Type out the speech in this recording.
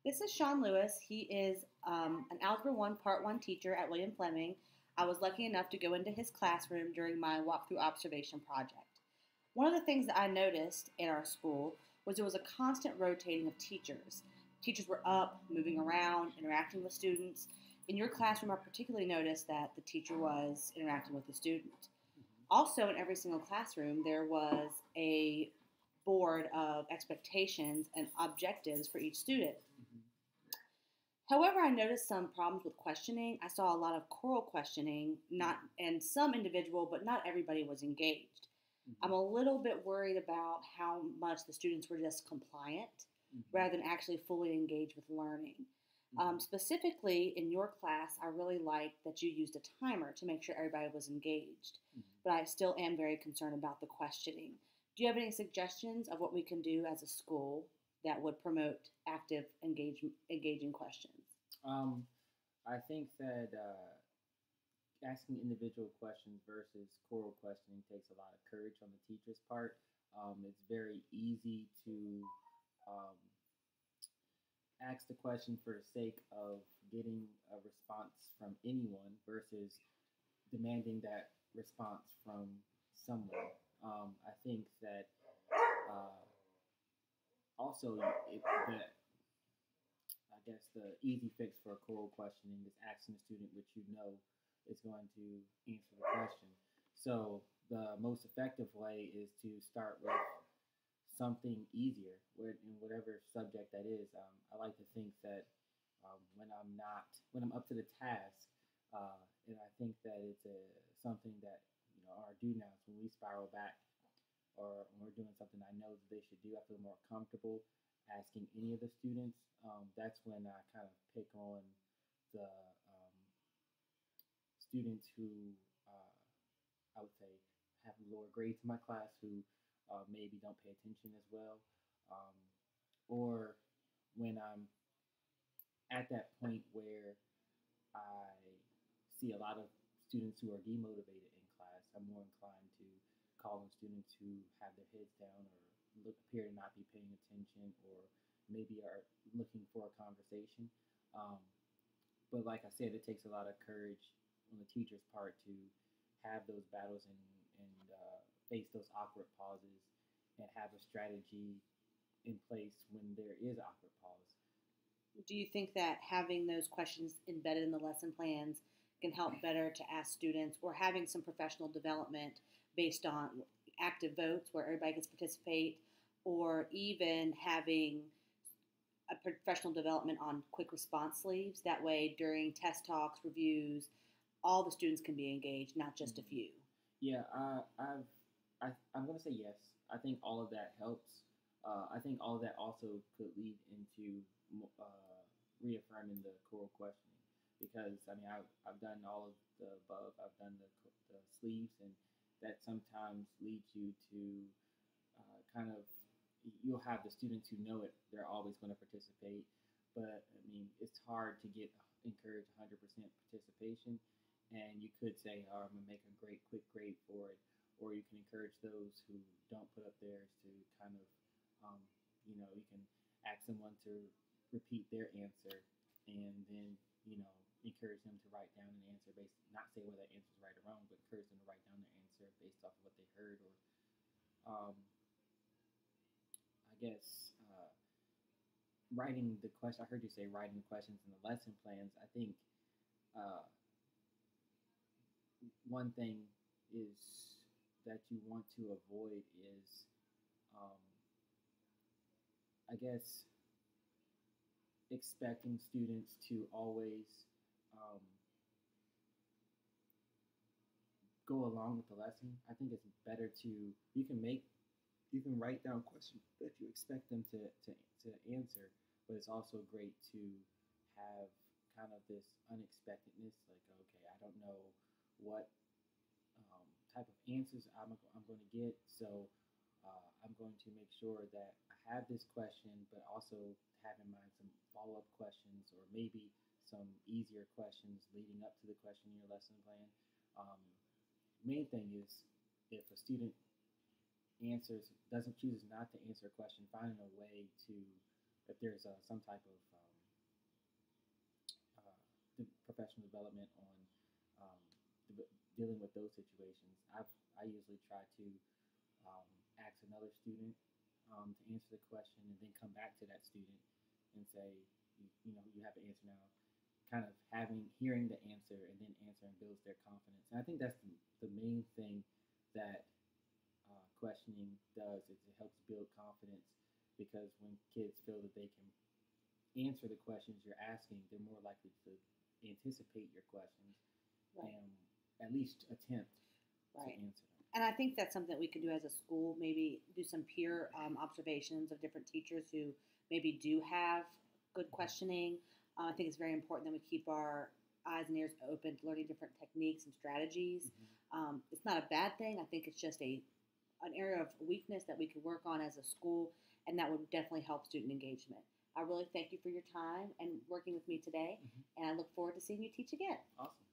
This is Sean Lewis. He is an Algebra 1 Part 1 teacher at William Fleming. I was lucky enough to go into his classroom during my walkthrough observation project. One of the things that I noticed in our school was there was a constant rotating of teachers. Teachers were up, moving around, interacting with students. In your classroom, I particularly noticed that the teacher was interacting with the student. Also, in every single classroom, there was a board of expectations and objectives for each student. Mhm. However, I noticed some problems with questioning. I saw a lot of choral questioning, not and some individual, but not everybody was engaged. I'm Mhm. a little bit worried about how much the students were just compliant Mhm. rather than actually fully engaged with learning. Mhm. Specifically, in your class, I really liked that you used a timer to make sure everybody was engaged. Mhm. But I still am very concerned about the questioning. Do you have any suggestions of what we can do as a school that would promote active engaging questions? Um, I think that asking individual questions versus choral questioning takes a lot of courage on the teacher's part. It's very easy to um, ask the question for the sake of getting a response from anyone versus demanding that response from someone. I think that uh, also that I guess the easy fix for choral questioning is asking the student which you know is going to answer the question. So the most effective way is to start with something easier, in whatever subject that is. I like to think that when I'm up to the task, and I think that it's something that our do nows when we spiral back or when we're doing something I know that they should do, I feel more comfortable asking any of the students. That's when I kind of pick on the students who I would say have lower grades in my class who maybe don't pay attention as well, um, or when I'm at that point where I see a lot of students who are demotivated in class, I'm more inclined to call on students who have their heads down or appear to not be paying attention or maybe are looking for a conversation. Um, but like I said, it takes a lot of courage on the teacher's part to have those battles and face those awkward pauses and have a strategy in place when there is awkward pause. Do you think that having those questions embedded in the lesson plans can help better to ask students, or having some professional development based on active votes where everybody gets to participate, or even having a professional development on quick response sleeves? That way, during test talks, reviews, all the students can be engaged, not just a Mhm. few. Yeah, I'm gonna say yes. I think all of that helps. I think all of that also could lead into reaffirming the core questioning because I mean I've done all of the above. I've done the sleeves, and that sometimes leads you to kind of you'll have the students who know it. They're always going to participate, but I mean it's hard to get encourage 100% participation. And you could say, "Oh, I'm gonna make a great quick grade for it," or you can encourage those who don't put up theirs to kind of, um, you can ask someone to repeat their answer, and then encourage them to write down an answer based, not say whether that answer is right or wrong, but encourage them to write down their answer based off of what they heard, or um, I guess writing the question. I heard you say writing the questions in the lesson plans. I think uh, one thing is that you want to avoid is, um, I guess, expecting students to always um, go along with the lesson. I think it's better to you can write down questions that you expect them to answer, but it's also great to have kind of this unexpectedness, like okay, I don't know what type of answers I'm going to get. So I'm going to make sure that I have this question, but also have in mind some follow up questions or maybe some easier questions leading up to the question in your lesson plan. Um, Main thing is if a student chooses not to answer a question, finding a way to, if there's some type of professional development on um, dealing with those situations. I usually try to um, ask another student to answer the question and then come back to that student and say, you have an answer now. Kind of hearing the answer and then answering builds their confidence. And I think that's the main thing that questioning does is it helps build confidence because when kids feel that they can answer the questions you're asking, they're more likely to anticipate your questions Right. and at least attempt to Right. answer them. And I think that's something that we could do as a school, maybe do some peer observations of different teachers who maybe do have good questioning. I think it's very important that we keep our eyes and ears open to learning different techniques and strategies. It's not a bad thing. I think it's just an area of weakness that we could work on as a school, and that would definitely help student engagement. I really thank you for your time and working with me today, Mm-hmm. and I look forward to seeing you teach again. Awesome.